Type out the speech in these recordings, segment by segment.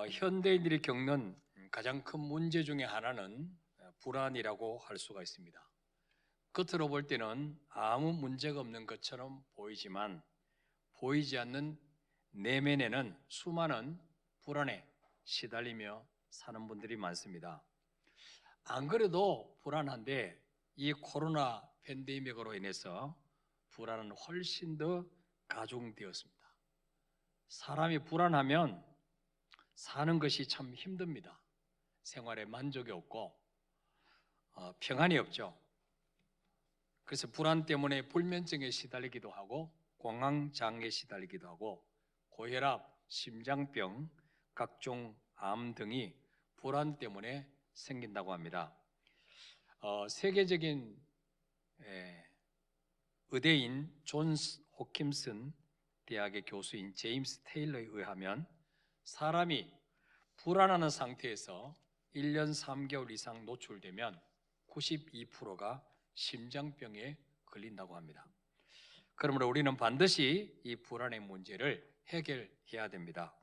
현대인들이 겪는 가장 큰 문제 중에 하나는 불안이라고 할 수가 있습니다. 겉으로 볼 때는 아무 문제가 없는 것처럼 보이지만 보이지 않는 내면에는 수많은 불안에 시달리며 사는 분들이 많습니다. 안 그래도 불안한데 이 코로나 팬데믹으로 인해서 불안은 훨씬 더 가중되었습니다. 사람이 불안하면 사는 것이 참 힘듭니다. 생활에 만족이 없고 평안이 없죠. 그래서 불안 때문에 불면증에 시달리기도 하고 공황장애에 시달리기도 하고 고혈압, 심장병, 각종 암 등이 불안 때문에 생긴다고 합니다. 세계적인 의대인 존스 호킨슨 대학의 교수인 제임스 테일러에 의하면 사람이 불안한 상태에서 1년 3개월 이상 노출되면 92%가 심장병에 걸린다고 합니다. 그러므로 우리는 반드시 이 불안의 문제를 해결해야 됩니다.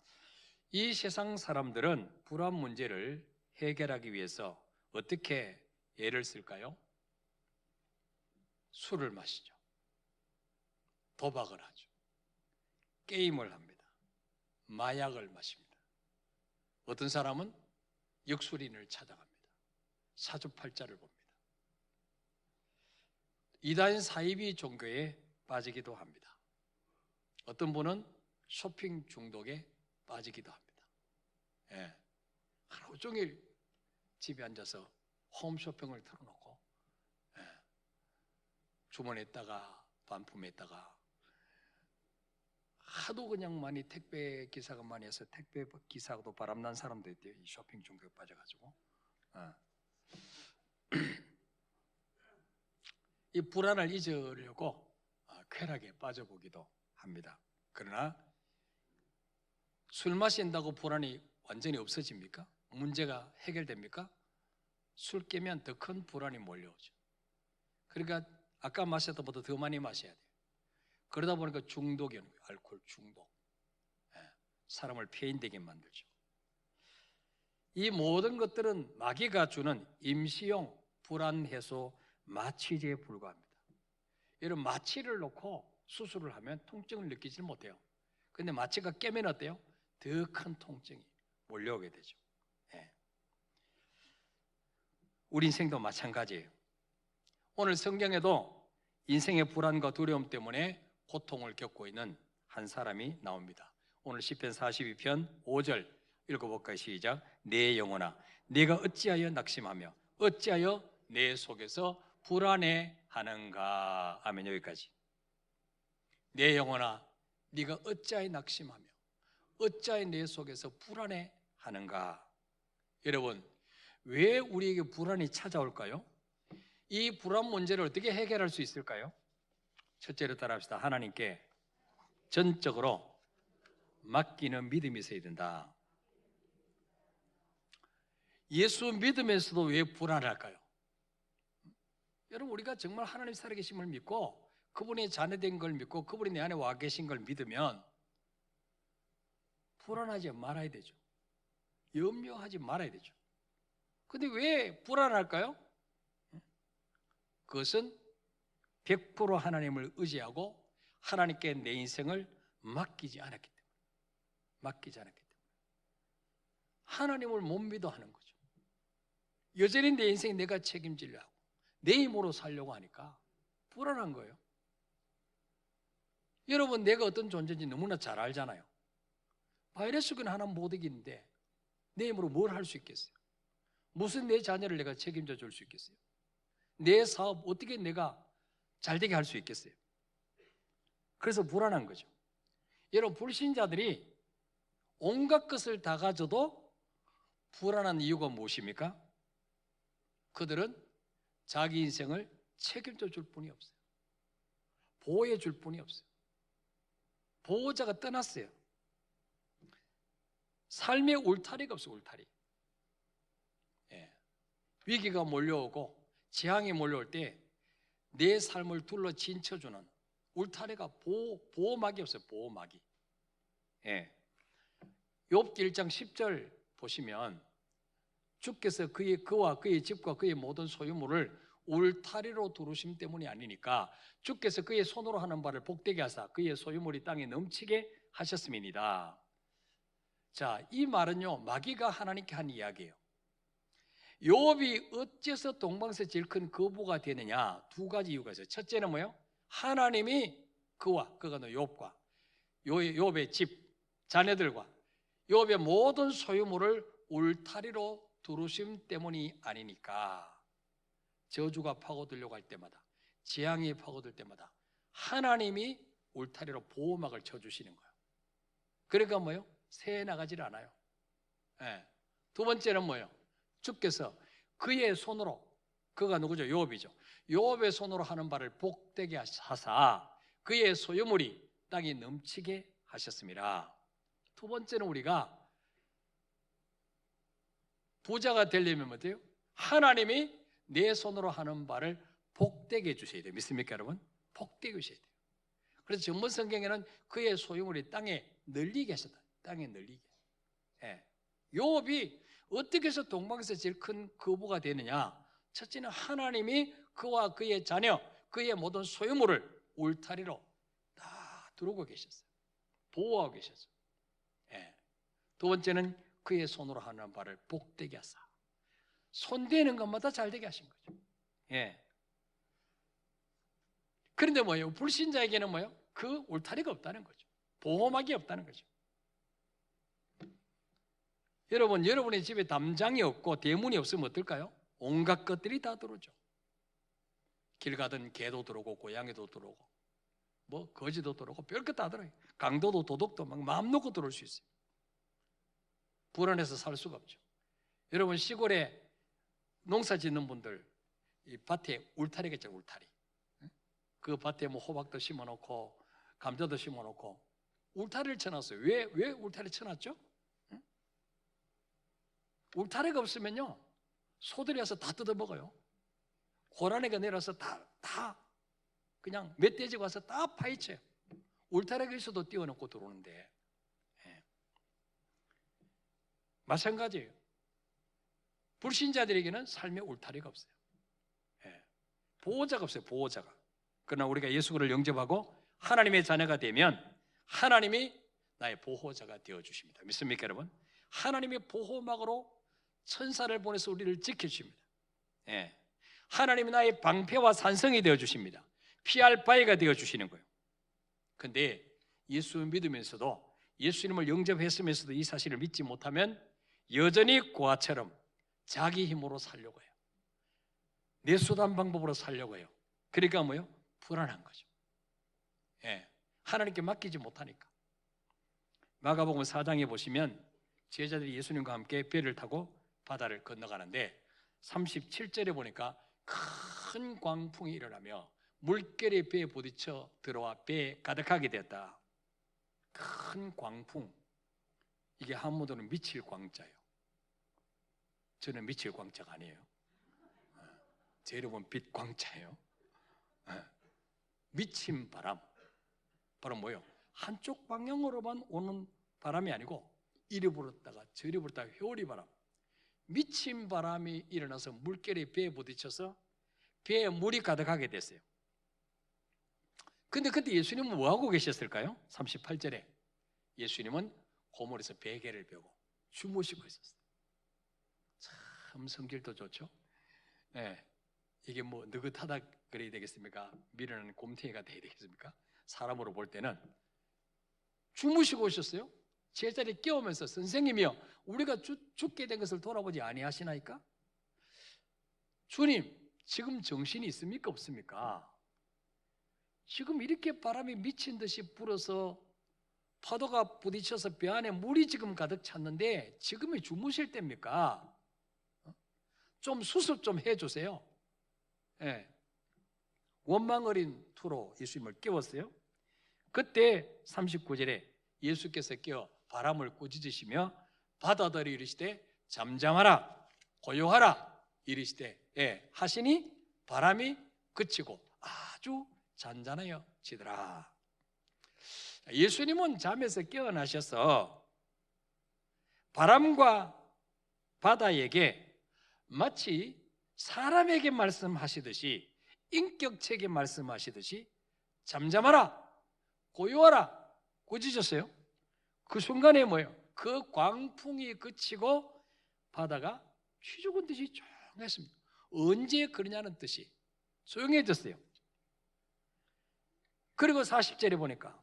이 세상 사람들은 불안 문제를 해결하기 위해서 어떻게 애를 쓸까요? 술을 마시죠. 도박을 하죠. 게임을 합니다. 마약을 마십니다. 어떤 사람은 역술인을 찾아갑니다. 사주팔자를 봅니다. 이단 사이비 종교에 빠지기도 합니다. 어떤 분은 쇼핑 중독에 빠지기도 합니다. 하루 종일 집에 앉아서 홈쇼핑을 틀어놓고 주문했다가 반품했다가 하도 그냥 많이 택배 기사가 많이 해서 택배 기사도 바람난 사람도 있대요. 이 쇼핑 중독에 빠져가지고 이 불안을 잊으려고 쾌락에 빠져보기도 합니다. 그러나 술 마신다고 불안이 완전히 없어집니까? 문제가 해결됩니까? 술 깨면 더 큰 불안이 몰려오죠. 그러니까 아까 마셨던 것보다 더 많이 마셔야 돼요. 그러다 보니까 중독이 오는 거예요. 알코올 중독. 사람을 폐인되게 만들죠. 이 모든 것들은 마귀가 주는 임시용 불안 해소 마취제에 불과합니다. 여러분, 마취를 놓고 수술을 하면 통증을 느끼지 못해요. 근데 마취가 깨면 어때요? 더 큰 통증이 몰려오게 되죠. 우리 인생도 마찬가지예요. 오늘 성경에도 인생의 불안과 두려움 때문에 고통을 겪고 있는 한 사람이 나옵니다. 오늘 시편 42편 5절 읽어볼까요? 시작. 내 영혼아, 네가 어찌하여 낙심하며 어찌하여 내 속에서 불안해하는가. 아멘. 여기까지. 내 영혼아, 네가 어찌하여 낙심하며 어찌하여 내 속에서 불안해하는가. 여러분, 왜 우리에게 불안이 찾아올까요? 이 불안 문제를 어떻게 해결할 수 있을까요? 첫째로 따라합시다. 하나님께 전적으로 맡기는 믿음이 있어야 된다. 예수 믿으면서도 왜 불안할까요? 여러분, 우리가 정말 하나님 살아계심을 믿고 그분의 자녀된 걸 믿고 그분이 내 안에 와 계신 걸 믿으면 불안하지 말아야 되죠. 염려하지 말아야 되죠. 근데 왜 불안할까요? 그것은 100% 하나님을 의지하고 하나님께 내 인생을 맡기지 않았기 때문에 하나님을 못 믿어 하는 거죠. 여전히 내 인생 내가 책임지려 하고 내 힘으로 살려고 하니까 불안한 거예요. 여러분, 내가 어떤 존재인지 너무나 잘 알잖아요. 바이러스균 하나 못 이기는데 내 힘으로 뭘 할 수 있겠어요? 무슨 내 자녀를 내가 책임져 줄 수 있겠어요? 내 사업 어떻게 내가 잘 되게 할 수 있겠어요? 그래서 불안한 거죠. 여러분, 불신자들이 온갖 것을 다 가져도 불안한 이유가 무엇입니까? 그들은 자기 인생을 책임져 줄 뿐이 없어요. 보호해 줄 뿐이 없어요. 보호자가 떠났어요. 삶의 울타리가 없어요. 울타리. 위기가 몰려오고 재앙이 몰려올 때 내 삶을 둘러 진쳐주는 울타리가 보호막이 없어요. 보호막이. 욥기 1장 10절 보시면 주께서 그와 그의 집과 그의 모든 소유물을 울타리로 두르심 때문이 아니니까 주께서 그의 손으로 하는 바를 복되게 하사 그의 소유물이 땅에 넘치게 하셨음이니이다. 자, 이 말은요, 마귀가 하나님께 한 이야기예요. 욥이 어째서 동방에서 제일 큰 거부가 되느냐? 두 가지 이유가 있어요. 첫째는 뭐예요? 하나님이 그가 욥과 욥의 집, 자녀들과 욥의 모든 소유물을 울타리로 두르심 때문이 아니니까. 저주가 파고들려고 할 때마다, 재앙이 파고들 때마다 하나님이 울타리로 보호막을 쳐주시는 거예요. 그러니까 뭐예요? 새 나가질 않아요. 네. 두 번째는 뭐예요? 주께서 그의 손으로, 그가 누구죠? 욥이죠. 욥의 손으로 하는 바를 복되게 하사 그의 소유물이 땅에 넘치게 하셨습니다. 두 번째는 우리가 부자가 되려면 뭐예요? 하나님이 내 손으로 하는 바를 복되게 해주셔야 돼요. 믿습니까, 여러분? 복되게 해주셔야 돼요. 그래서 전문 성경에는 그의 소유물이 땅에 널리게 하셨다. 땅에 널리게. 예. 욥이 어떻게 해서 동방에서 제일 큰 거부가 되느냐? 첫째는 하나님이 그와 그의 자녀, 그의 모든 소유물을 울타리로 다 두르고 계셨어요. 보호하고 계셨어요. 예. 두 번째는 그의 손으로 하는 바를 복되게 하사 손대는 것마다 잘 되게 하신 거죠. 예. 그런데 뭐예요? 불신자에게는 뭐예요? 그 울타리가 없다는 거죠. 보호막이 없다는 거죠. 여러분의 집에 담장이 없고 대문이 없으면 어떨까요? 온갖 것들이 다 들어오죠. 길 가던 개도 들어오고 고양이도 들어오고 뭐 거지도 들어오고 별것 다 들어요. 강도도 도둑도 막 마음 놓고 들어올 수 있어요. 불안해서 살 수가 없죠. 여러분 시골에 농사 짓는 분들 이 밭에 울타리가 있죠. 울타리. 그 밭에 뭐 호박도 심어놓고 감자도 심어놓고 울타리를 쳐놨어요. 왜 울타리를 쳐놨죠? 울타리가 없으면요 소들이 와서 다 뜯어먹어요. 고라니가 내려서 다 그냥 멧돼지가 와서 다 파헤쳐요. 울타리가 있어도 띄워놓고 들어오는데 마찬가지예요. 불신자들에게는 삶의 울타리가 없어요. 보호자가 없어요. 보호자가. 그러나 우리가 예수 그리스도를 영접하고 하나님의 자녀가 되면 하나님이 나의 보호자가 되어주십니다. 믿습니까, 여러분? 하나님의 보호막으로 천사를 보내서 우리를 지켜주십니다. 하나님이 나의 방패와 산성이 되어주십니다. 피할 바위가 되어주시는 거예요. 그런데 예수 믿으면서도 예수님을 영접했으면서도 이 사실을 믿지 못하면 여전히 고아처럼 자기 힘으로 살려고 해요. 내 수단 방법으로 살려고 해요. 그러니까 뭐예요? 불안한 거죠. 하나님께 맡기지 못하니까. 마가복음 4장에 보시면 제자들이 예수님과 함께 배를 타고 바다를 건너가는데 37절에 보니까 큰 광풍이 일어나며 물결이 배에 부딪혀 들어와 배에 가득하게 되었다. 큰 광풍. 이게 한문으로는 미칠 광자예요. 저는 미칠 광자가 아니에요. 제 이름은 빛 광자예요. 미친 바람. 바로 뭐예요? 한쪽 방향으로만 오는 바람이 아니고 이리 불었다가 저리 불었다가 회오리 바람. 미친 바람이 일어나서 물결이 배에 부딪혀서 배에 물이 가득하게 됐어요. 근데 그때 예수님은 뭐하고 계셨을까요? 38절에 예수님은 고물에서 베개를 베고 주무시고 있었어요. 참 성질도 좋죠. 이게 뭐 느긋하다 그래야 되겠습니까? 미련한 곰탱이가 돼야 되겠습니까? 사람으로 볼 때는 주무시고 오셨어요. 제자리 깨우면서 선생님이여 우리가 죽게 된 것을 돌아보지 아니하시나이까? 주님 지금 정신이 있습니까 없습니까? 지금 이렇게 바람이 미친 듯이 불어서 파도가 부딪혀서 배 안에 물이 지금 가득 찼는데 지금이 주무실 때입니까? 좀 수습 좀 해주세요. 원망 어린 투로 예수님을 깨웠어요. 그때 39절에 예수께서 깨어 바람을 꾸짖으시며 바다들이 이르시되 잠잠하라 고요하라 이르시되 하시니 바람이 그치고 아주 잔잔하여지더라. 예수님은 잠에서 깨어나셔서 바람과 바다에게 마치 사람에게 말씀하시듯이, 인격체에게 말씀하시듯이 잠잠하라, 고요하라 꾸짖었어요. 그 순간에 뭐예요? 그 광풍이 그치고 바다가 쥐 죽은 듯이 조용했습니다. 언제 그러냐는 뜻이 조용해졌어요. 그리고 40절에 보니까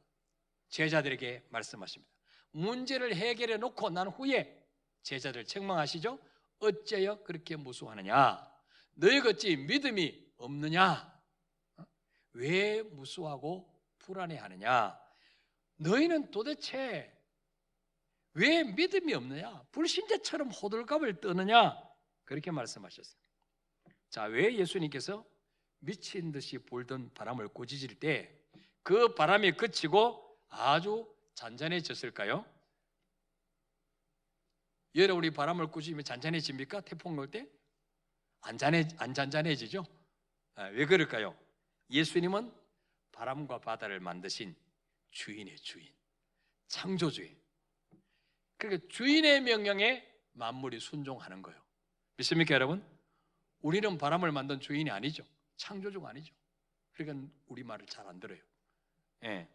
제자들에게 말씀하십니다. 문제를 해결해 놓고 난 후에 제자들 책망하시죠. 어째여 그렇게 무수하느냐? 너희가 어찌 믿음이 없느냐? 왜 무수하고 불안해하느냐? 너희는 도대체 왜 믿음이 없느냐? 불신자처럼 호들갑을 떠느냐? 그렇게 말씀하셨어요. 자, 왜 예수님께서 미친 듯이 불던 바람을 꾸짖을 때 그 바람이 그치고 아주 잔잔해졌을까요? 여러분이 바람을 꾸짖으면 잔잔해집니까? 태풍 올 때? 안 잔잔해지죠? 왜 그럴까요? 예수님은 바람과 바다를 만드신 주인의 주인, 창조주인. 그러니까 주인의 명령에 만물이 순종하는 거예요. 믿습니까, 여러분? 우리는 바람을 만든 주인이 아니죠. 창조주가 아니죠. 그러니까 우리 말을 잘 안 들어요. 예.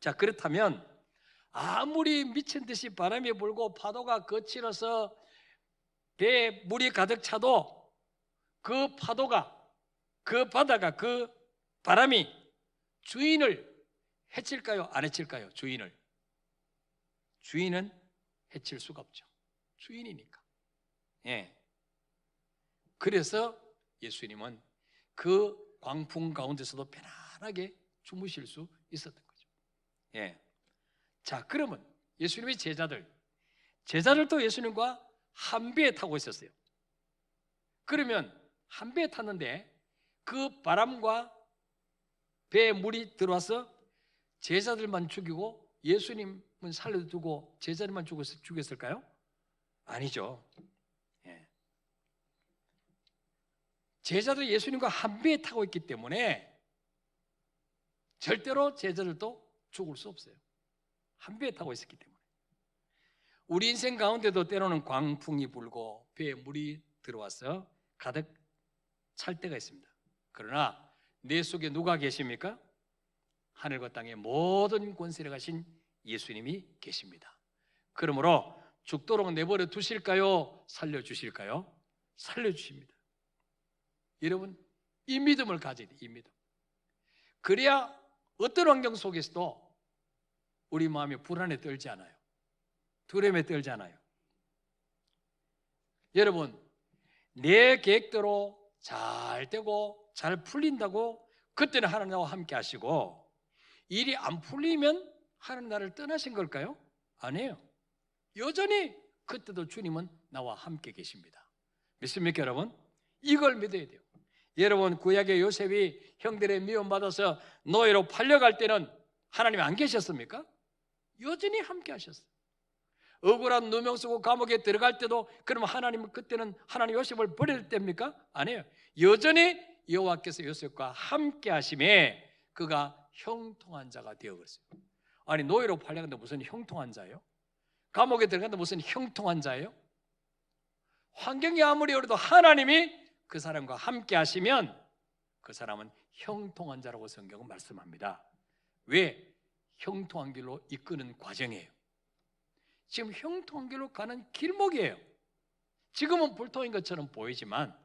자, 그렇다면 아무리 미친 듯이 바람이 불고 파도가 거칠어서 배에 물이 가득 차도 그 파도가, 그 바다가, 그 바람이 주인을 해칠까요? 안 해칠까요? 주인은 해칠 수가 없죠. 주인이니까. 예. 그래서 예수님은 그 광풍 가운데서도 편안하게 주무실 수 있었던 거죠. 예. 자, 그러면 예수님의 제자들도 예수님과 한 배에 타고 있었어요. 그러면 한 배에 탔는데 그 바람과 배에 물이 들어와서 제자들만 죽이고 예수님은 살려두고 제자들만 죽였을까요? 아니죠. 예. 제자들이 예수님과 한 배에 타고 있기 때문에 절대로 제자들도 죽을 수 없어요. 한 배에 타고 있었기 때문에. 우리 인생 가운데도 때로는 광풍이 불고 배에 물이 들어와서 가득 찰 때가 있습니다. 그러나 내 속에 누가 계십니까? 하늘과 땅의 모든 권세를 가신 예수님이 계십니다. 그러므로 죽도록 내버려 두실까요? 살려주실까요? 살려주십니다. 여러분, 이 믿음을 가져야 돼요. 이 믿음. 그래야 어떤 환경 속에서도 우리 마음이 불안에 떨지 않아요. 두려움에 떨지 않아요. 여러분, 내 계획대로 잘 되고 잘 풀린다고 그때는 하나님 나와 함께 하시고, 일이 안 풀리면 하나님 나를 떠나신 걸까요? 아니에요. 여전히 그때도 주님은 나와 함께 계십니다. 믿습니까, 여러분? 이걸 믿어야 돼요. 여러분, 구약의 요셉이 형들의 미움받아서 노예로 팔려갈 때는 하나님이 안 계셨습니까? 여전히 함께 하셨어요. 억울한 누명 쓰고 감옥에 들어갈 때도 그러면 하나님은 그때는 하나님 요셉을 버릴 때입니까? 아니에요. 여전히 여호와께서 요셉과 함께 하심에 그가 형통한 자가 되어버렸어요. 아니, 노예로 팔려갔는데 무슨 형통한 자예요? 감옥에 들어갔는데 무슨 형통한 자예요? 환경이 아무리 어려도 하나님이 그 사람과 함께 하시면 그 사람은 형통한 자라고 성경은 말씀합니다. 왜? 형통한 길로 이끄는 과정이에요. 지금 형통한 길로 가는 길목이에요. 지금은 불통인 것처럼 보이지만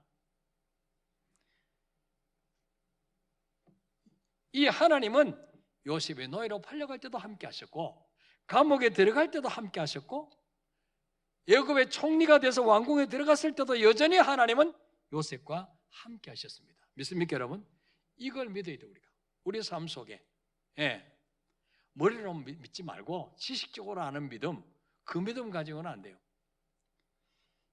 이 하나님은 요셉의 노예로 팔려갈 때도 함께 하셨고, 감옥에 들어갈 때도 함께 하셨고, 애굽의 총리가 돼서 왕궁에 들어갔을 때도 여전히 하나님은 요셉과 함께 하셨습니다. 믿습니까, 여러분? 이걸 믿어야 돼요. 우리 삶 속에. 예. 머리로 믿지 말고 지식적으로 아는 믿음, 그 믿음 가지고는 안 돼요.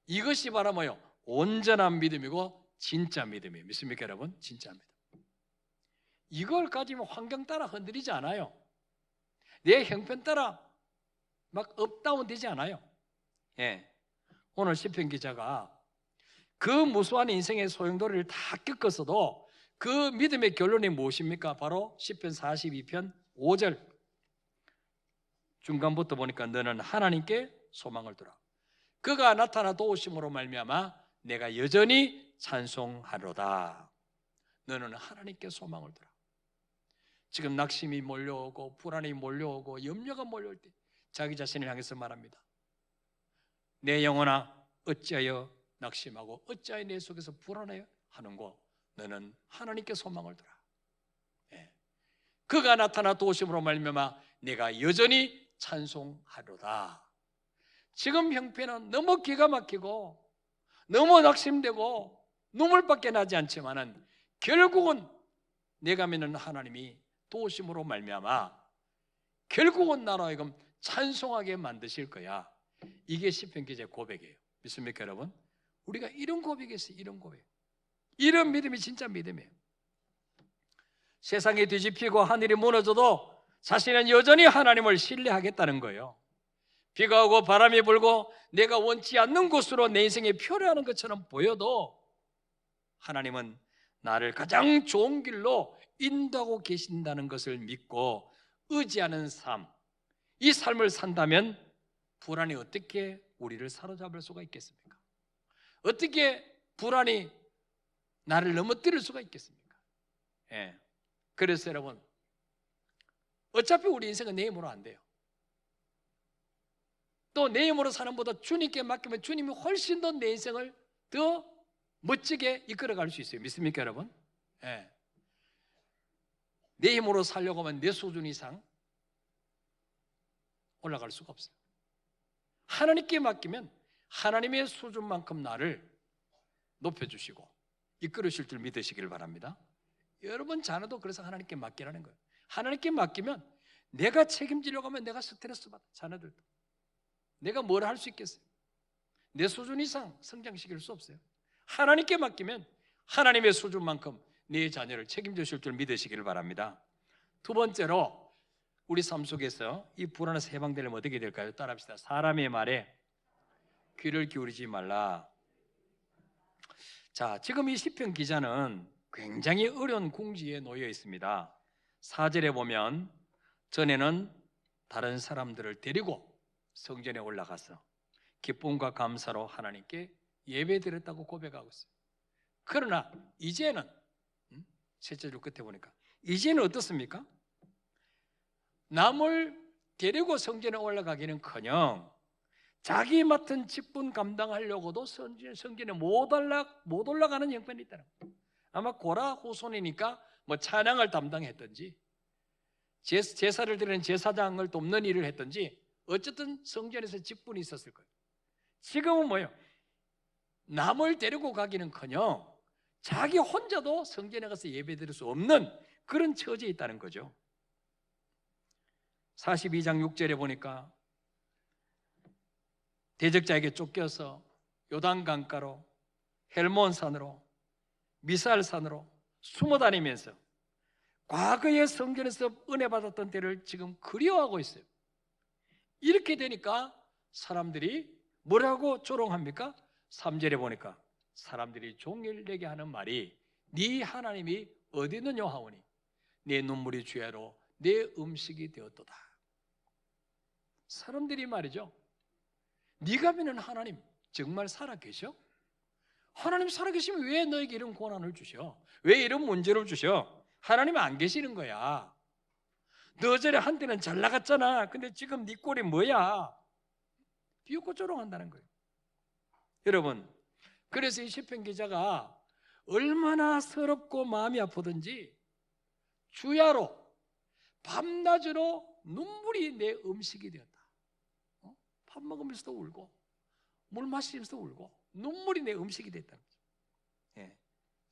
이것이 바로 뭐예요? 온전한 믿음이고 진짜 믿음이에요. 믿습니까, 여러분? 진짜 믿음. 이걸 가지면 환경 따라 흔들리지 않아요. 내 형편 따라 막 업다운 되지 않아요. 예. 오늘 시편 기자가 그 무수한 인생의 소용돌이를 다 겪었어도 그 믿음의 결론이 무엇입니까? 바로 시편 42편 5절 중간부터 보니까 너는 하나님께 소망을 두라. 그가 나타나 도우심으로 말미암아 내가 여전히 찬송하로다. 너는 하나님께 소망을 두라. 지금 낙심이 몰려오고 불안이 몰려오고 염려가 몰려올 때 자기 자신을 향해서 말합니다. 내 영혼아 어찌하여 낙심하고 어찌하여 내 속에서 불안해 하는고 너는 하나님께 소망을 두라. 그가 나타나 도우심으로 말미암아 내가 여전히 찬송하로다. 지금 형편은 너무 기가 막히고 너무 낙심되고 눈물밖에 나지 않지만은 결국은 내가 믿는 하나님이 도우심으로 말미암아 결국은 나로 하여금 찬송하게 만드실 거야. 이게 시편 기자의 고백이에요. 믿습니까 여러분? 우리가 이런 고백이 있어요. 이런 고백. 이런 믿음이 진짜 믿음이에요. 세상이 뒤집히고 하늘이 무너져도 자신은 여전히 하나님을 신뢰하겠다는 거예요. 비가 오고 바람이 불고 내가 원치 않는 곳으로 내 인생에 표류하는 것처럼 보여도 하나님은 나를 가장 좋은 길로 인도하고 계신다는 것을 믿고 의지하는 삶, 이 삶을 산다면 불안이 어떻게 우리를 사로잡을 수가 있겠습니까? 어떻게 불안이 나를 넘어뜨릴 수가 있겠습니까? 그래서 여러분, 어차피 우리 인생은 내 힘으로 안 돼요. 또 내 힘으로 사는 것보다 주님께 맡기면 주님이 훨씬 더 내 인생을 더 멋지게 이끌어갈 수 있어요. 믿습니까 여러분? 내 힘으로 살려고 하면 내 수준 이상 올라갈 수가 없어요. 하나님께 맡기면 하나님의 수준만큼 나를 높여주시고 이끌으실 줄 믿으시길 바랍니다. 여러분 자녀도 그래서 하나님께 맡기라는 거예요. 하나님께 맡기면 내가 책임지려고 하면 내가 스트레스 받아. 자녀들도 내가 뭘 할 수 있겠어요? 내 수준 이상 성장시킬 수 없어요. 하나님께 맡기면 하나님의 수준만큼 내 자녀를 책임지실 줄 믿으시기를 바랍니다. 두 번째로 우리 삶 속에서 이 불안에서 해방되려면 어떻게 될까요? 따라합시다. 사람의 말에 귀를 기울이지 말라. 자, 지금 이 시편 기자는 굉장히 어려운 궁지에 놓여 있습니다. 4절에 보면 전에는 다른 사람들을 데리고 성전에 올라가서 기쁨과 감사로 하나님께 예배드렸다고 고백하고 있어요. 그러나 이제는 셋째 줄 끝에 보니까 이제는 어떻습니까? 남을 데리고 성전에 올라가기는커녕 자기 맡은 직분 감당하려고도 성전에 못 올라가는 형편이 있다는 거예요. 아마 고라 후손이니까 뭐 찬양을 담당했든지 제사를 드리는 제사장을 돕는 일을 했든지 어쨌든 성전에서 직분이 있었을 거예요. 지금은 뭐예요? 남을 데리고 가기는커녕 자기 혼자도 성전에 가서 예배드릴 수 없는 그런 처지에 있다는 거죠. 42장 6절에 보니까 대적자에게 쫓겨서 요단강가로 헬몬산으로 미살산으로 숨어 다니면서 과거의 성전에서 은혜 받았던 때를 지금 그리워하고 있어요. 이렇게 되니까 사람들이 뭐라고 조롱합니까? 3절에 보니까 사람들이 종일 내게 하는 말이 네 하나님이 어디 있느냐 하오니 내 눈물이 주야로 내 음식이 되었도다. 사람들이 말이죠, 네가 믿는 하나님 정말 살아계셔? 하나님 살아계시면 왜 너에게 이런 고난을 주셔? 왜 이런 문제를 주셔? 하나님은 안 계시는 거야. 너 전에 한때는 잘 나갔잖아. 근데 지금 네 꼴이 뭐야? 비웃고 조롱한다는 거예요. 여러분, 그래서 이 시편 기자가 얼마나 서럽고 마음이 아프든지 주야로 밤낮으로 눈물이 내 음식이 되었다. 밥 먹으면서도 울고 물 마시면서도 울고 눈물이 내 음식이 됐다는 거죠.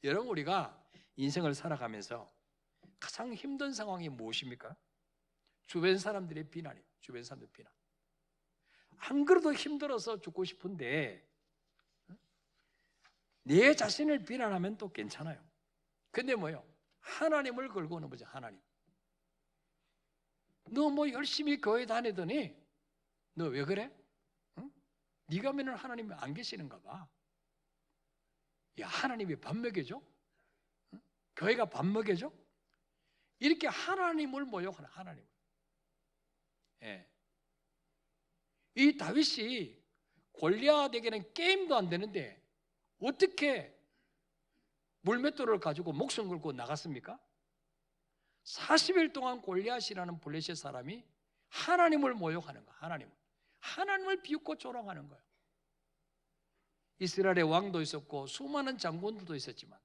여러분, 우리가 인생을 살아가면서 가장 힘든 상황이 무엇입니까? 주변 사람들의 비난이에요. 주변 사람들의 비난. 안 그래도 힘들어서 죽고 싶은데 내 자신을 비난하면 또 괜찮아요. 근데 뭐요? 하나님을 걸고 오는 거죠. 하나님. 너 뭐 열심히 교회 다니더니 너 왜 그래? 응? 네가 믿는 하나님이 안 계시는가 봐. 야, 하나님이 밥 먹여줘? 응? 교회가 밥 먹여줘? 이렇게 하나님을 모욕하는 하나님. 이 다윗이 골리앗에게는 게임도 안 되는데 어떻게 물맷돌을 가지고 목숨 걸고 나갔습니까? 40일 동안 골리앗이라는 블레셋 사람이 하나님을 모욕하는 거야. 하나님을 비웃고 조롱하는 거예요. 이스라엘의 왕도 있었고 수많은 장군들도 있었지만,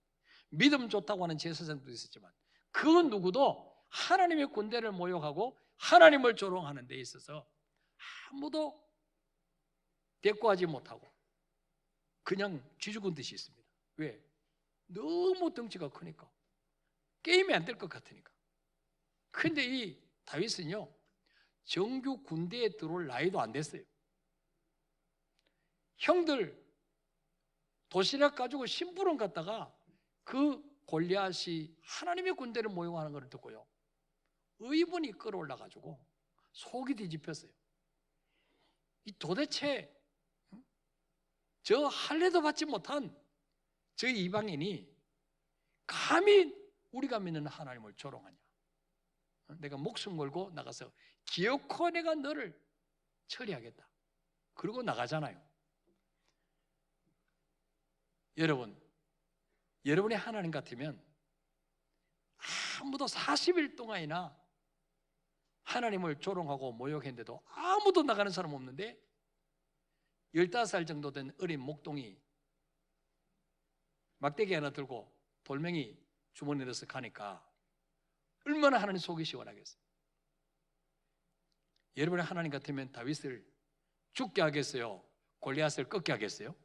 믿음 좋다고 하는 제사장도 있었지만, 그 누구도 하나님의 군대를 모욕하고 하나님을 조롱하는 데 있어서 아무도 대꾸하지 못하고 그냥 쥐죽은 듯이 있습니다. 왜? 너무 덩치가 크니까, 게임이 안 될 것 같으니까. 근데 이 다윗은요, 정규 군대에 들어올 나이도 안 됐어요. 형들 도시락 가지고 심부름 갔다가 그 골리앗이 하나님의 군대를 모욕하는 것을 듣고요, 의분이 끌어올라 가지고 속이 뒤집혔어요. 이 도대체 저 할례도 받지 못한 저 이방인이 감히 우리가 믿는 하나님을 조롱하냐? 내가 목숨 걸고 나가서 기어코 내가 너를 처리하겠다. 그러고 나가잖아요. 여러분이 하나님 같으면 아무도 40일 동안이나 하나님을 조롱하고 모욕했는데도 아무도 나가는 사람 없는데 15살 정도 된 어린 목동이 막대기 하나 들고 돌멩이 주머니에 넣어서 가니까 얼마나 하나님 속이 시원하겠어요. 여러분이 하나님 같으면 다윗을 죽게 하겠어요? 골리앗을 꺾게 하겠어요?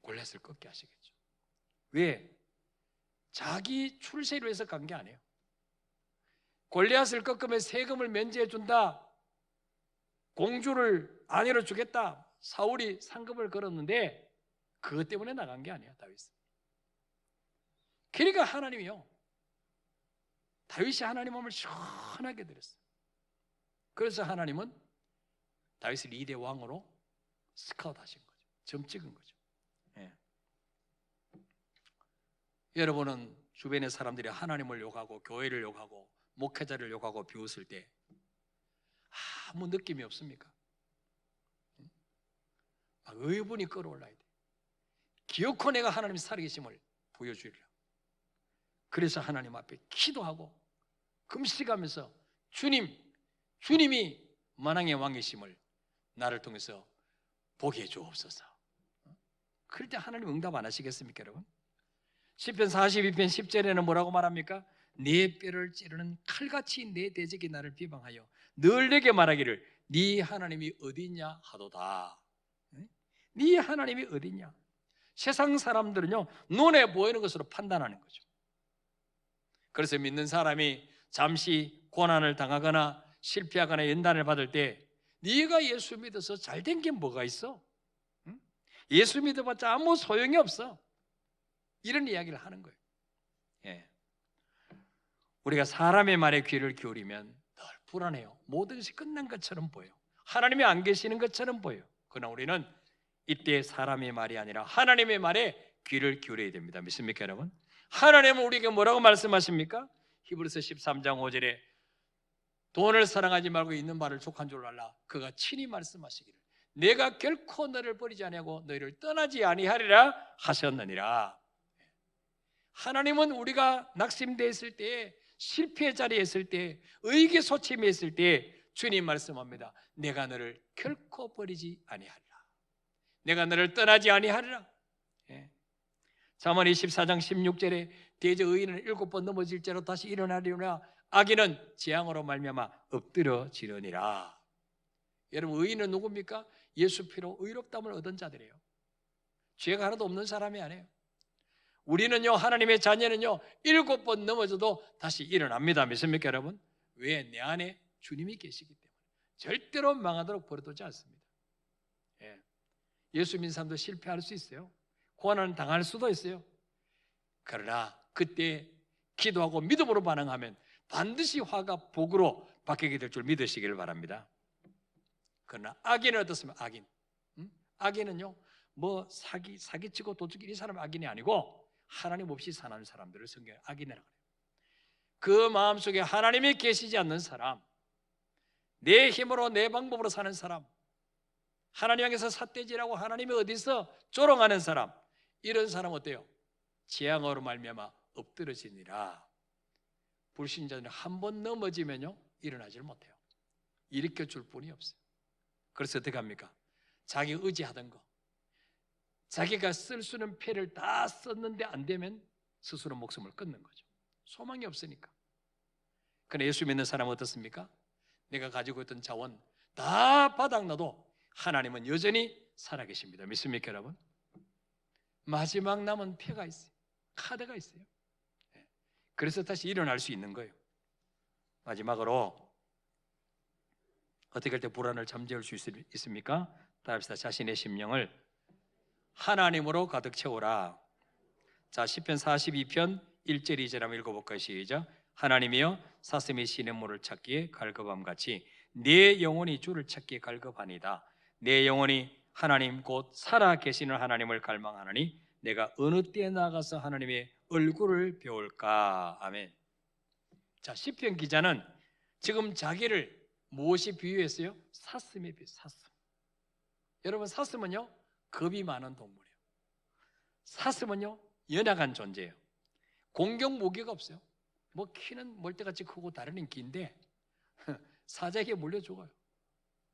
골리앗을 꺾게 하시겠죠. 왜? 자기 출세를 위해서 간 게 아니에요. 골리앗을 꺾으면 세금을 면제해 준다, 공주를 아내로 주겠다, 사울이 상급을 걸었는데 그것 때문에 나간 게 아니에요, 다윗은. 그러니까 하나님이요, 다윗이 하나님 마음을 시원하게 드렸어요. 그래서 하나님은 다윗을 2대 왕으로 스카우트 하신 거죠. 점 찍은 거죠. 예. 여러분은 주변의 사람들이 하나님을 욕하고 교회를 욕하고 목회자를 욕하고 비웃을 때 아무 느낌이 없습니까? 막 의분이 끌어올라야 돼. 기어코 내가 하나님 살아계심을 보여주리라. 그래서 하나님 앞에 기도하고 금식하면서 주님이 만왕의 왕이심을 나를 통해서 보게 해 주옵소서. 그럴 때 하나님 응답 안 하시겠습니까, 여러분? 시편 42편 10절에는 뭐라고 말합니까? 내 뼈를 찌르는 칼같이 내 대적이 나를 비방하여 늘 내게 말하기를 네 하나님이 어디냐 하도다. 네 하나님이 어디냐? 세상 사람들은요, 눈에 보이는 것으로 판단하는 거죠. 그래서 믿는 사람이 잠시 고난을 당하거나 실패하거나 연단을 받을 때 네가 예수 믿어서 잘된 게 뭐가 있어? 예수 믿어봤자 아무 소용이 없어. 이런 이야기를 하는 거예요. 예. 우리가 사람의 말에 귀를 기울이면 늘 불안해요. 모든 것이 끝난 것처럼 보여요. 하나님이 안 계시는 것처럼 보여요. 그러나 우리는 이때 사람의 말이 아니라 하나님의 말에 귀를 기울여야 됩니다. 믿습니까, 여러분? 하나님은 우리에게 뭐라고 말씀하십니까? 히브리서 13장 5절에 돈을 사랑하지 말고 있는 바를 족한 줄 알라. 그가 친히 말씀하시기를 내가 결코 너를 버리지 아니하고 너희를 떠나지 아니하리라 하셨느니라. 하나님은 우리가 낙심되어 있을 때, 실패의 자리에 있을 때, 의기소침해 있을 때 주님 말씀합니다. 내가 너를 결코 버리지 아니하리라. 내가 너를 떠나지 아니하리라. 예. 잠언 24장 16절에 대저 의인은 7번 넘어질지라도 다시 일어나리라. 악인은 재앙으로 말미암아 엎드려지느니라. 여러분, 의인은 누굽니까? 예수 피로 의롭다함을 얻은 자들이에요. 죄가 하나도 없는 사람이 아니에요. 우리는요, 하나님의 자녀는요, 7번 넘어져도 다시 일어납니다. 믿습니까, 여러분? 왜? 내 안에 주님이 계시기 때문에 절대로 망하도록 버려두지 않습니다. 예. 예수 믿는 사람도 실패할 수 있어요. 고난을 당할 수도 있어요. 그러나 그때 기도하고 믿음으로 반응하면 반드시 화가 복으로 바뀌게 될 줄 믿으시기를 바랍니다. 그러나 악인은 어떻습니까? 악인은요, 뭐 사기치고 도둑이 이 사람은 악인이 아니고 하나님 없이 사는 사람들을 성경에 악인이라고 해요. 그 마음속에 하나님이 계시지 않는 사람, 내 힘으로 내 방법으로 사는 사람, 하나님 향해서 삿대질하고 하나님이 어디서 조롱하는 사람, 이런 사람 어때요? 재앙으로 말미암아 엎드러지니라. 불신자들은 한 번 넘어지면요 일어나질 못해요. 일으켜 줄 분이 없어요. 그래서 어떻게 합니까? 자기 의지하던 거, 자기가 쓸 수 있는 패를 다 썼는데 안 되면 스스로 목숨을 끊는 거죠. 소망이 없으니까. 그런데 예수 믿는 사람은 어떻습니까? 내가 가지고 있던 자원 다 바닥나도 하나님은 여전히 살아계십니다. 믿습니까 여러분? 마지막 남은 패가 있어요. 카드가 있어요. 그래서 다시 일어날 수 있는 거예요. 마지막으로 어떻게 할 때 불안을 잠재울 수 있습니까? 따라합시다. 자신의 심령을 하나님으로 가득 채우라. 자, 시편 42편 1절 2절 한번 읽어볼까요? 시작. 하나님이여 사슴이 시냇물을 찾기에 갈급함같이 내 영혼이 주를 찾기에 갈급하니다. 내 영혼이 하나님 곧 살아계시는 하나님을 갈망하노니 내가 어느 때에 나가서 하나님의 얼굴을 배울까? 아멘. 자, 시편 기자는 지금 자기를 무엇이 비유했어요? 사슴에 비유. 사슴. 여러분, 사슴은요 겁이 많은 동물이에요. 사슴은요 연약한 존재예요. 공격 무기가 없어요. 뭐 키는 멀대같이 크고 다리는 긴데 사자에게 물려 죽어요.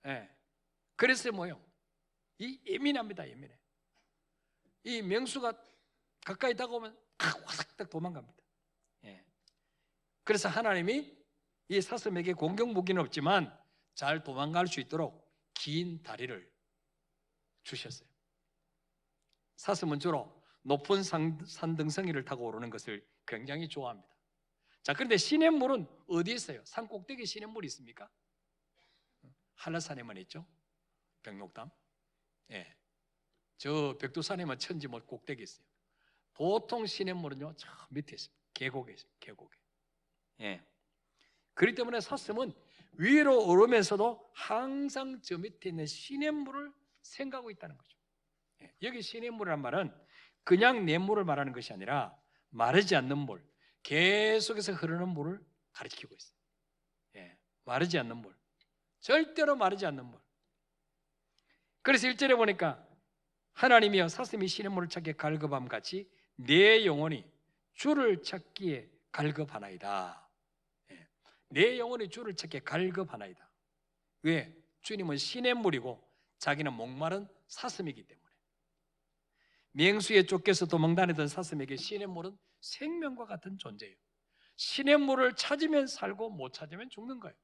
예. 그래서 뭐요? 이 예민합니다. 예민해. 이 맹수가 가까이 다가오면 화삭 도망갑니다. 예. 그래서 하나님이 이 사슴에게 공격 무기는 없지만 잘 도망갈 수 있도록 긴 다리를 주셨어요. 사슴은 주로 높은 산등성이를 타고 오르는 것을 굉장히 좋아합니다. 자, 그런데 시냇물은 어디에 있어요? 산 꼭대기에 시냇물이 있습니까? 한라산에만 있죠. 백록담. 예. 저 백두산에만 천지 못 꼭대기에 있어요. 보통 시냇물은요 저 밑에 있습니다. 계곡에 있습니다. 계곡에. 예. 그렇기 때문에 사슴은 위로 오르면서도 항상 저 밑에 있는 시냇물을 생각하고 있다는 거죠. 예. 여기 시냇물이란 말은 그냥 냇물을 말하는 것이 아니라 마르지 않는 물, 계속해서 흐르는 물을 가리키고 있어요. 예. 마르지 않는 물, 절대로 마르지 않는 물. 그래서 1절에 보니까 하나님이여 사슴이 시냇물을 찾기에 갈급함같이 내 영혼이 주를 찾기에 갈급하나이다. 예. 내 영혼이 주를 찾기에 갈급하나이다. 왜? 주님은 시냇물이고 자기는 목마른 사슴이기 때문에. 맹수에 쫓겨서 도망다니던 사슴에게 시냇물은 생명과 같은 존재예요. 시냇물을 찾으면 살고 못 찾으면 죽는 거예요.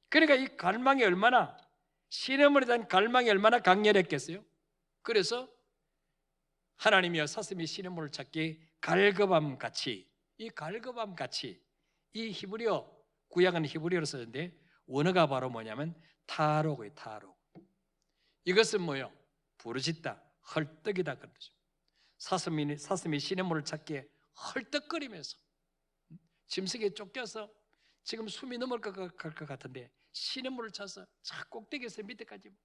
그러니까 이 갈망이 얼마나, 시냇물에 대한 갈망이 얼마나 강렬했겠어요? 그래서 하나님이여 사슴이 시냇물을 찾기 갈급함같이, 이 갈급함같이, 이 히브리어, 구약은 히브리어로 쓰는데 원어가 바로 뭐냐면 타로고요. 타로. 이것은 뭐예요? 부르짖다, 헐떡이다 그런 거죠. 사슴이 시냇물을 찾기에 헐떡거리면서 짐승에 쫓겨서 지금 숨이 넘어갈 것 같은데 시냇물을 찾아서 저 꼭대기에서 밑에까지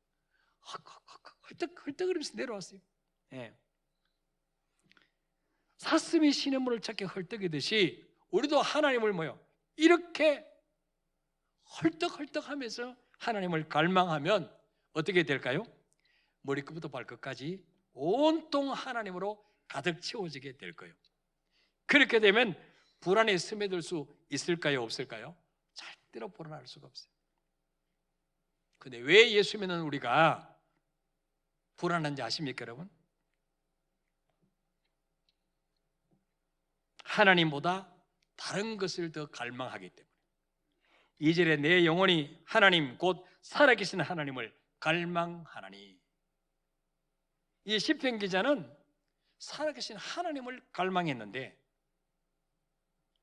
헐떡거리면서 내려왔어요. 예. 사슴이 시냇물을 찾기 헐떡이듯이 우리도 하나님을 뭐요? 이렇게 헐떡헐떡하면서 하나님을 갈망하면 어떻게 될까요? 머리끝부터 발끝까지 온통 하나님으로 가득 채워지게 될 거예요. 그렇게 되면 불안에 스며들 수 있을까요? 없을까요? 절대로 불안할 수가 없어요. 근데 왜 예수 믿는 우리가 불안한지 아십니까, 여러분? 하나님보다 다른 것을 더 갈망하기 때문에. 2절에 내 영혼이 하나님 곧 살아계신 하나님을 갈망하나니. 이 시편 기자는 살아계신 하나님을 갈망했는데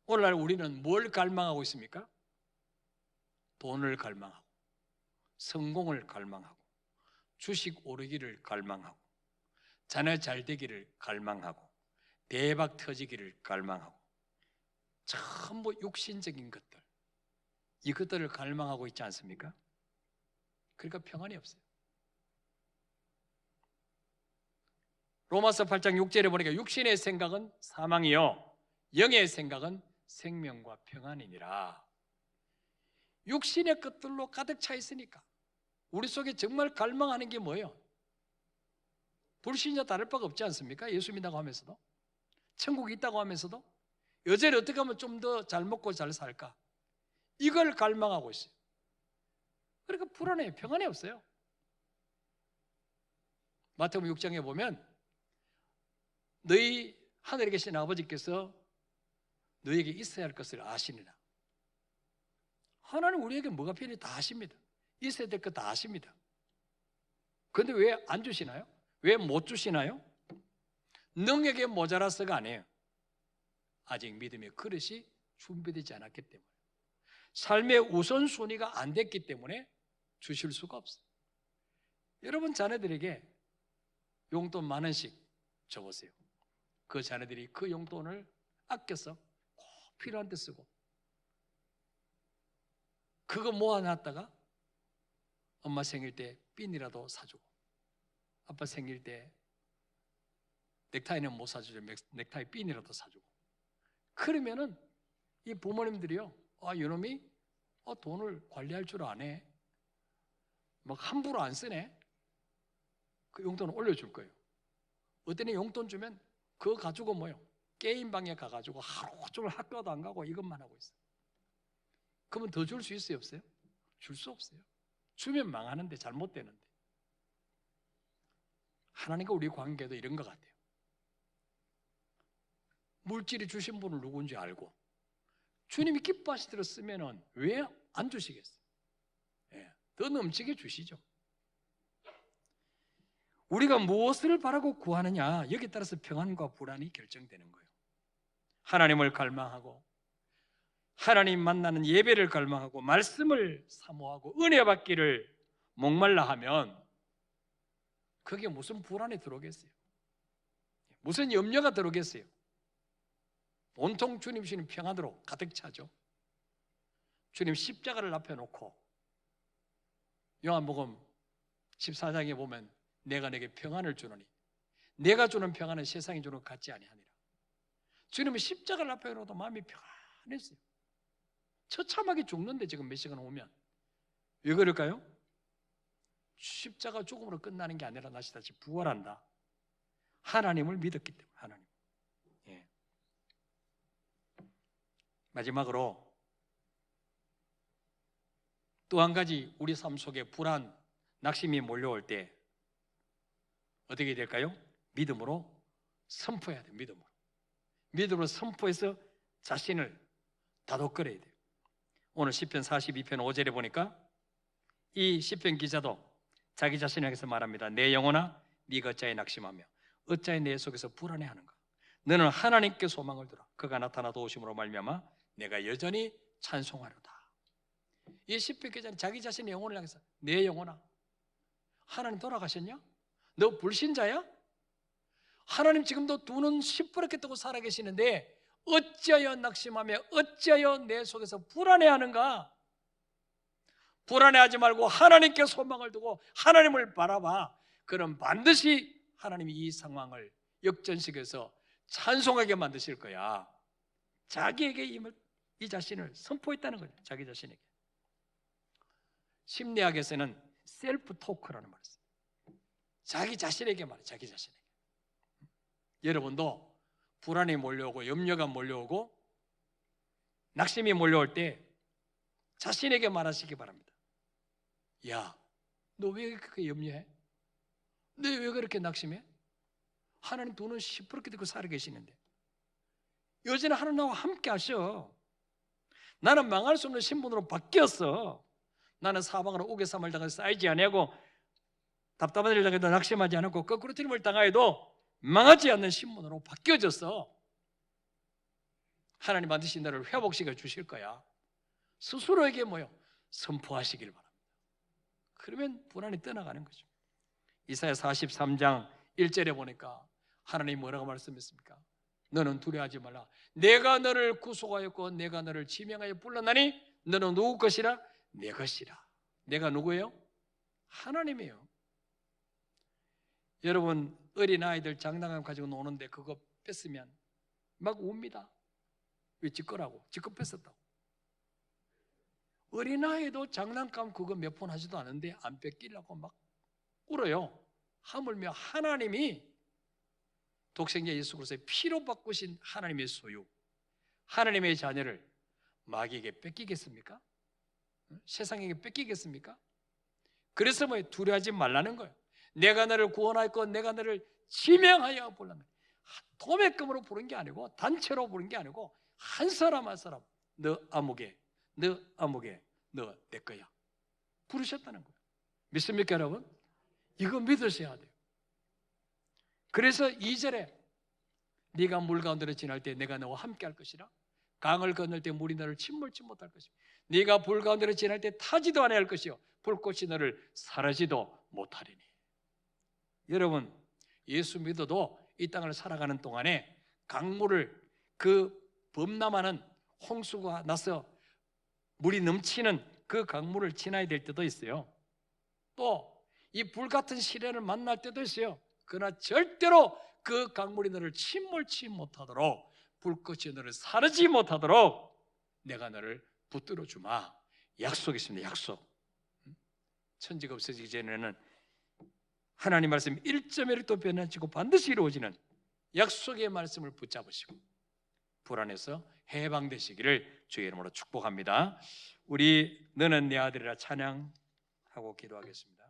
오늘날 우리는 뭘 갈망하고 있습니까? 돈을 갈망하고, 성공을 갈망하고, 주식 오르기를 갈망하고, 자녀 잘 되기를 갈망하고, 대박 터지기를 갈망하고, 전부 육신적인 것들, 이것들을 갈망하고 있지 않습니까? 그러니까 평안이 없어요. 로마서 8장 6절에 보니까 육신의 생각은 사망이요 영의 생각은 생명과 평안이니라. 육신의 것들로 가득 차 있으니까. 우리 속에 정말 갈망하는 게 뭐예요? 불신자 다를 바가 없지 않습니까? 예수 믿다고 하면서도, 천국이 있다고 하면서도 여전히 어떻게 하면 좀 더 잘 먹고 잘 살까? 이걸 갈망하고 있어요. 그러니까 불안해요. 평안이 없어요. 마태복음 6장에 보면 너희 하늘에 계신 아버지께서 너에게 있어야 할 것을 아시느라. 하나님 우리에게 뭐가 필요해 다 아십니다. 있어야 될 것 다 아십니다. 그런데 왜 안 주시나요? 왜 못 주시나요? 능력이 모자라서가 아니에요. 아직 믿음의 그릇이 준비되지 않았기 때문에, 삶의 우선순위가 안 됐기 때문에 주실 수가 없어요. 여러분 자녀들에게 용돈 10,000원씩 줘보세요. 그 자녀들이 그 용돈을 아껴서 꼭 필요한 데 쓰고, 그거 모아놨다가 엄마 생일 때 핀이라도 사주고, 아빠 생일 때 넥타이는 못 사주죠. 넥타이 핀이라도 사주고. 그러면은 이 부모님들이요, 이놈이 돈을 관리할 줄 아네, 막 함부로 안 쓰네, 그 용돈을 올려줄 거예요. 어떤 애 용돈 주면 그거 가지고 뭐요? 게임방에 가가지고 하루 종일 학교도 안 가고 이것만 하고 있어요. 그러면 더 줄 수 있어요? 없어요? 줄 수 없어요. 주면 망하는데, 잘못되는데. 하나님과 우리 관계도 이런 것 같아요. 물질이 주신 분을 누군지 알고 주님이 기뻐하시 대로 쓰면은 왜 안 주시겠어요? 더 넘치게 주시죠. 우리가 무엇을 바라고 구하느냐, 여기에 따라서 평안과 불안이 결정되는 거예요. 하나님을 갈망하고, 하나님 만나는 예배를 갈망하고, 말씀을 사모하고, 은혜 받기를 목말라 하면 그게 무슨 불안이 들어오겠어요? 무슨 염려가 들어오겠어요? 온통 주님 주시는 평안으로 가득 차죠. 주님 십자가를 앞에 놓고 요한복음 14장에 보면 내가 내게 평안을 주노니 내가 주는 평안은 세상이 주는 것 같지 아니하니라. 주님은 십자가를 앞에 놓고도 마음이 평안했어요. 처참하게 죽는데 지금 몇 시간 오면. 왜 그럴까요? 십자가 죽음으로 끝나는 게 아니라 다시 부활한다. 하나님을 믿었기 때문에. 하나님. 마지막으로 또 한 가지 우리 삶 속에 불안, 낙심이 몰려올 때 어떻게 될까요? 믿음으로 선포해야 돼요. 믿음으로 선포해서 자신을 다독거려야 돼요. 오늘 시편 42편 5절에 보니까 이 시편 기자도 자기 자신을 향해서 말합니다. 내 영혼아, 네가 어찌하여 낙심하며 어찌하여 내 속에서 불안해하는가? 너는 하나님께 소망을 두라. 그가 나타나 도우심으로 말미암아 내가 여전히 찬송하려다. 이 시편 기자는 자기 자신의 영혼을 향해서 내 영혼아, 하나님 돌아가셨냐? 너 불신자야? 하나님 지금도 두 눈 시퍼렇게 뜨고 살아계시는데 어찌하여 낙심하며 어찌하여 내 속에서 불안해하는가? 불안해하지 말고 하나님께 소망을 두고 하나님을 바라봐. 그럼 반드시 하나님이 이 상황을 역전시켜서 찬송하게 만드실 거야. 자기에게 이 자신을 선포했다는 거죠. 자기 자신에게. 심리학에서는 셀프 토크라는 말이 있어요. 자기 자신에게 말해요. 자기 자신에게. 여러분도 불안이 몰려오고 염려가 몰려오고 낙심이 몰려올 때 자신에게 말하시기 바랍니다. 야, 너 왜 그렇게 염려해? 너 왜 그렇게 낙심해? 하나님 두 눈 시퍼렇게 뜨고 살아계시는데 여전히 하나님 나와 함께 하셔. 나는 망할 수 없는 신분으로 바뀌었어. 나는 사방으로 우겨쌈을 당해서 쌓이지 아니하고 답답한 일을 당해도 낙심하지 않고 거꾸로 트림을 당하여도 망하지 않는 신분으로 바뀌어졌어. 하나님 반드시 너를 회복시켜 주실 거야. 스스로에게 선포하시길 바랍니다. 그러면 불안이 떠나가는 거죠. 이사야 43장 1절에 보니까 하나님이 뭐라고 말씀했습니까? 너는 두려워하지 말라. 내가 너를 구속하였고 내가 너를 지명하여 불렀나니 너는 누구 것이라? 내 것이라. 내가 누구예요? 하나님이에요. 여러분 어린아이들 장난감 가지고 노는데 그거 뺐으면 막 웁니다. 왜 지 거라고? 지 거 뺐었다고. 어린아이도 장난감 그거 몇 번 하지도 않은데 안 뺏기려고 막 울어요. 하물며 하나님이 독생자 예수 그리스도의 피로 바꾸신 하나님의 소유, 하나님의 자녀를 마귀에게 뺏기겠습니까? 세상에게 뺏기겠습니까? 그래서 뭐 두려워하지 말라는 거예요. 내가 너를 구원하였고 내가 너를 지명하여 부르면 도매금으로 부른 게 아니고 단체로 부른 게 아니고 한 사람 한 사람 너 아무개, 너 아무개, 너 내 거야 부르셨다는 거예요. 믿습니까 여러분? 이거 믿으셔야 돼요. 그래서 2절에 네가 물 가운데로 지날 때 내가 너와 함께 할 것이라. 강을 건널 때 물이 너를 침몰치 못할 것이며 네가 불 가운데로 지날 때 타지도 아니할 것이요 불꽃이 너를 사르지도 못하리니. 여러분 예수 믿어도 이 땅을 살아가는 동안에 강물을 그 범람하는 홍수가 나서 물이 넘치는 그 강물을 지나야 될 때도 있어요. 또 이 불같은 시련을 만날 때도 있어요. 그러나 절대로 그 강물이 너를 침몰치 못하도록 불꽃이 너를 사르지 못하도록 내가 너를 붙들어 주마. 약속이 있습니다. 약속. 천지가 없어지기 전에는 하나님 말씀 1.1도 변하지고 반드시 이루어지는 약속의 말씀을 붙잡으시고 불안해서 해방되시기를 주의 이름으로 축복합니다. 우리 너는 내 아들이라 찬양하고 기도하겠습니다.